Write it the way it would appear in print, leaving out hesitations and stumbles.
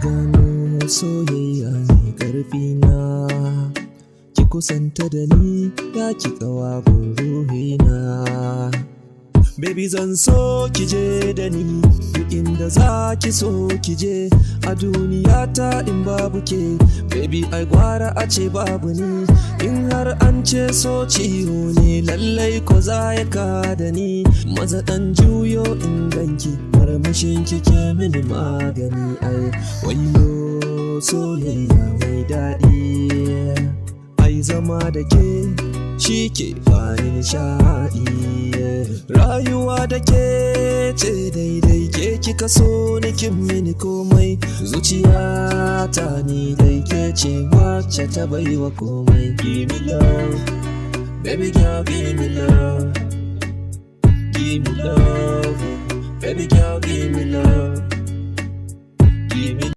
Gano soyayya ne ƙarfi na, ki kusanta da ni ya ki ƙawagun ruhina. Baby zan so ki je da ni duk inda za ki so ki je a duniya ta in babu ke. Baby ai gwara a ce babu ni, in har an ce so ciwo ne lallai ko za ya ka da ni. Maza ɗan juyo in ganki murmushin kike mini magani. Ai wayo soyayya mai daɗi, ai zama da ke shi ke bani nishaɗi. Rayuwa da ke ce daidai, ke kika so ni kin mini komai. Zuciyata ni dai ke ce wacce ta baiwa komai. Give me love, baby girl, give me love. Give me love, baby girl, give me love.